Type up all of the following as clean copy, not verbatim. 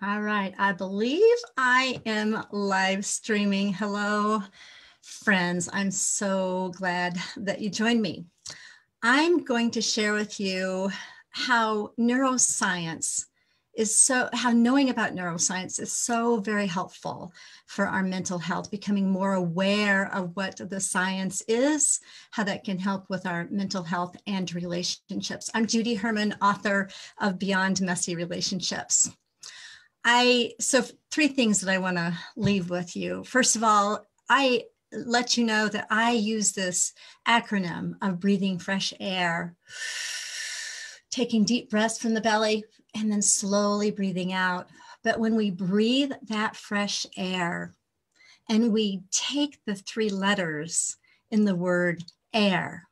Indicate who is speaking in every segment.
Speaker 1: All right, I believe I am live streaming. Hello, friends. I'm so glad that you joined me. I'm going to share with you how neuroscience how knowing about neuroscience is so very helpful for our mental health, becoming more aware of what the science is, how that can help with our mental health and relationships. I'm Judy Herman, author of Beyond Messy Relationships. So three things that I want to leave with you. First of all, I let you know that I use this acronym of breathing fresh air, taking deep breaths from the belly and then slowly breathing out. But when we breathe that fresh air and we take the three letters in the word air,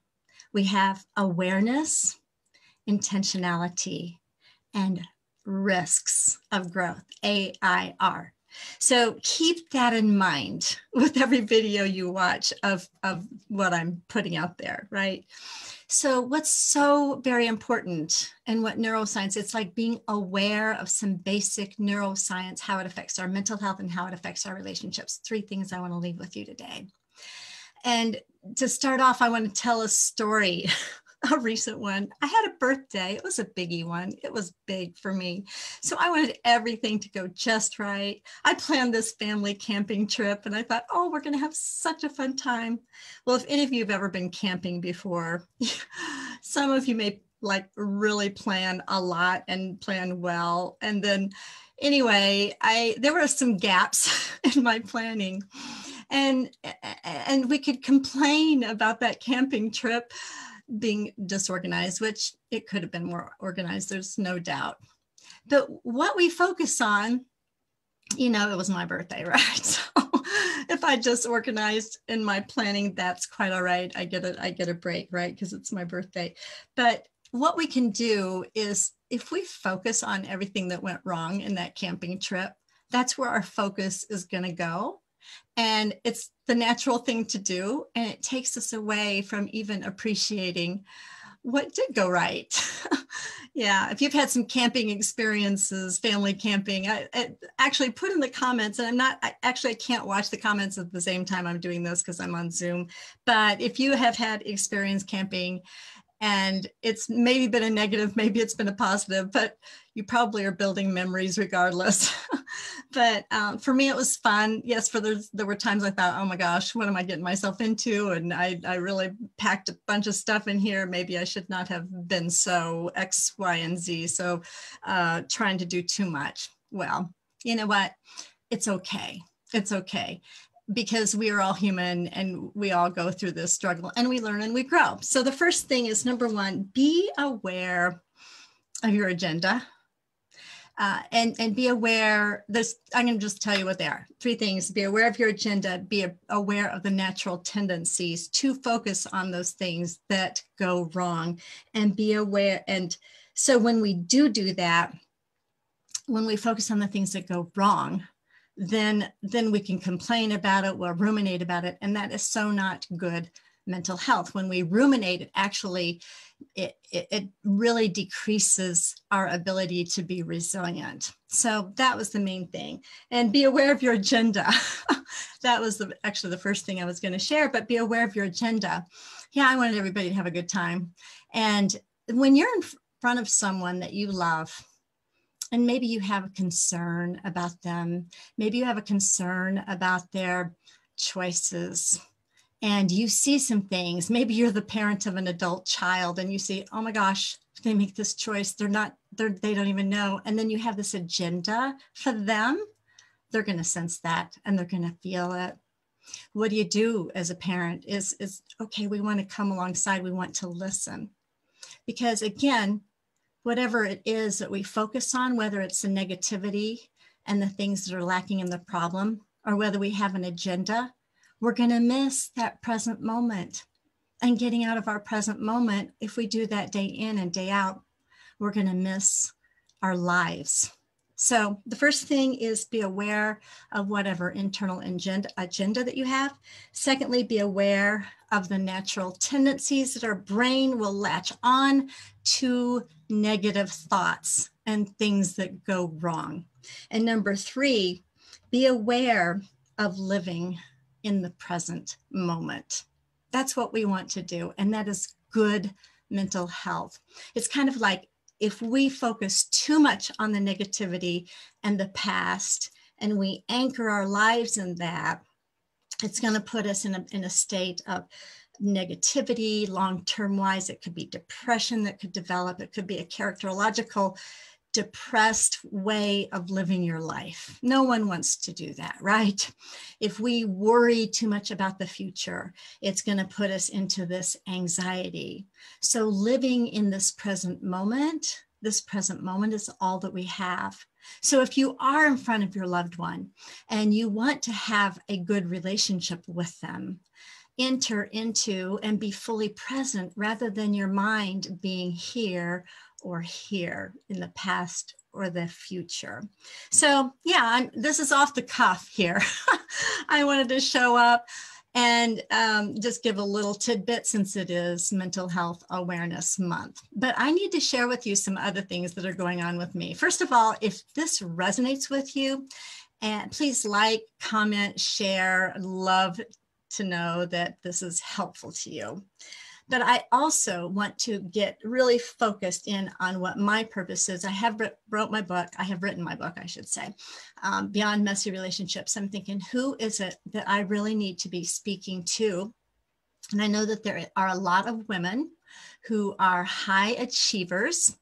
Speaker 1: we have awareness, intentionality, and risks of growth, AIR. So keep that in mind with every video you watch of what I'm putting out there, right? So what's so very important and what neuroscience, it's like being aware of some basic neuroscience, how it affects our mental health and how it affects our relationships. Three things I want to leave with you today. And to start off, I want to tell a story. A recent one. I had a birthday. It was a biggie one. It was big for me. So I wanted everything to go just right. I planned this family camping trip and I thought, oh, we're going to have such a fun time. Well, if any of you have ever been camping before, some of you may like really plan a lot and plan well. And then anyway, there were some gaps in my planning. And we could complain about that camping trip being disorganized, which it could have been more organized, there's no doubt. But what we focus on, it was my birthday, right? So if I just organized in my planning, that's quite all right. I get a break, right? Because it's my birthday. But what we can do is if we focus on everything that went wrong in that camping trip, that's where our focus is going to go. And it's the natural thing to do. And it takes us away from even appreciating what did go right. Yeah, if you've had some camping experiences, family camping, I actually put in the comments, and I can't watch the comments at the same time I'm doing this because I'm on Zoom. But if you have had experience camping, and it's maybe been a negative, maybe it's been a positive, but you probably are building memories regardless. But for me, it was fun. Yes, there were times I thought, oh my gosh, what am I getting myself into? And I really packed a bunch of stuff in here. Maybe I should not have been so X, Y, and Z. So trying to do too much. Well, you know what? It's okay. It's okay. Because we are all human and we all go through this struggle and we learn and we grow. So the first thing is, number one, be aware of your agenda and be aware. I'm going to just tell you what they are. Three things: be aware of your agenda, be aware of the natural tendencies to focus on those things that go wrong, and be aware. And so when we do that, when we focus on the things that go wrong, then we can complain about it, we'll ruminate about it, and that is so not good mental health. When we ruminate, it actually, it really decreases our ability to be resilient. So that was the main thing. And be aware of your agenda. That was actually the first thing I was going to share, but be aware of your agenda. Yeah, I wanted everybody to have a good time. And when you're in front of someone that you love, and maybe you have a concern about them. Maybe you have a concern about their choices and you see some things. Maybe you're the parent of an adult child and you see, oh my gosh, if they make this choice, they don't even know. And then you have this agenda for them. They're going to sense that and they're going to feel it. What do you do as a parent is okay, we want to come alongside. We want to listen. Because again, whatever it is that we focus on, whether it's the negativity and the things that are lacking in the problem, or whether we have an agenda, we're going to miss that present moment. And getting out of our present moment, if we do that day in and day out, we're going to miss our lives. So the first thing is be aware of whatever internal agenda that you have. Secondly, be aware of the natural tendencies that our brain will latch on to negative thoughts and things that go wrong. And number 3, be aware of living in the present moment. That's what we want to do. And that is good mental health. It's kind of like if we focus too much on the negativity and the past, and we anchor our lives in that, it's going to put us in a state of negativity, long-term wise. It could be depression that could develop. It could be a characterological depressed way of living your life. No one wants to do that, right? If we worry too much about the future, it's going to put us into this anxiety. So living in this present moment is all that we have. So if you are in front of your loved one and you want to have a good relationship with them, enter into and be fully present rather than your mind being here or here in the past or the future. So yeah, this is off the cuff here. I wanted to show up and just give a little tidbit since it is Mental Health Awareness Month. But I need to share with you some other things that are going on with me. First of all, if this resonates with you, and please like, comment, share. I'd love to know that this is helpful to you. But I also want to get really focused in on what my purpose is. I have written my book, I should say, Beyond Messy Relationships. I'm thinking, who is it that I really need to be speaking to? And I know that there are a lot of women who are high achievers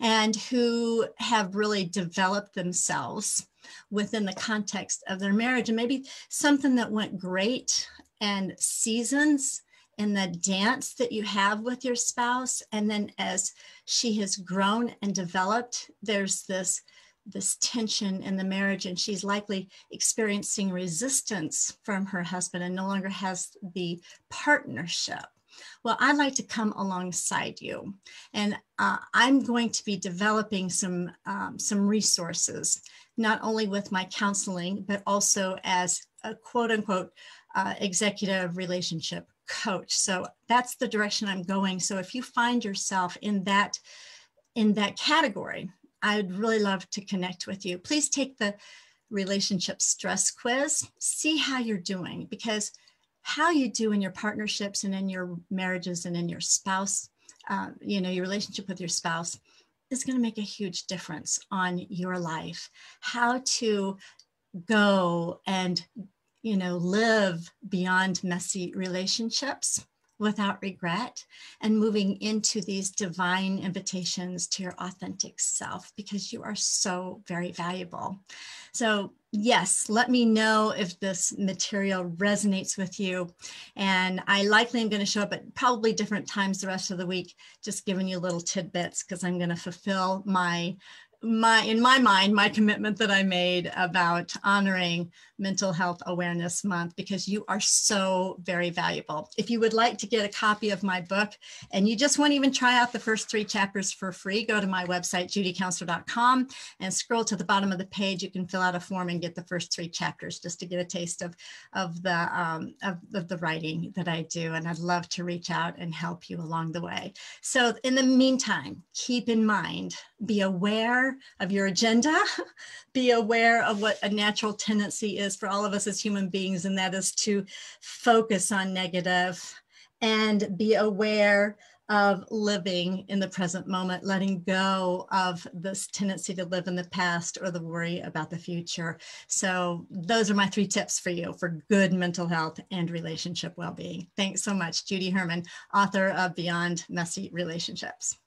Speaker 1: and who have really developed themselves within the context of their marriage, and maybe something that went great and seasons in the dance that you have with your spouse. And then as she has grown and developed, there's this tension in the marriage, and she's likely experiencing resistance from her husband and no longer has the partnership. Well, I'd like to come alongside you, and I'm going to be developing some resources, not only with my counseling, but also as a quote unquote executive relationship coach. So that's the direction I'm going. So if you find yourself in that category, I'd really love to connect with you. Please take the relationship stress quiz, see how you're doing, because how you do in your partnerships and in your marriages and in your spouse, your relationship with your spouse is going to make a huge difference on your life. How to go and live beyond messy relationships without regret, and moving into these divine invitations to your authentic self, because you are so very valuable. So yes, let me know if this material resonates with you. And I likely am going to show up at probably different times the rest of the week, just giving you little tidbits, because I'm going to fulfill my commitment that I made about honoring Mental Health Awareness Month, because you are so very valuable. If you would like to get a copy of my book and you just want to even try out the first 3 chapters for free, go to my website, judycounselor.com, and scroll to the bottom of the page. You can fill out a form and get the first 3 chapters just to get a taste of the writing that I do. And I'd love to reach out and help you along the way. So in the meantime, keep in mind, be aware of your agenda, be aware of what a natural tendency is for all of us as human beings, and that is to focus on negative, and be aware of living in the present moment, letting go of this tendency to live in the past or the worry about the future. So those are my 3 tips for you for good mental health and relationship well-being. Thanks so much, Judy Herman, author of Beyond Messy Relationships.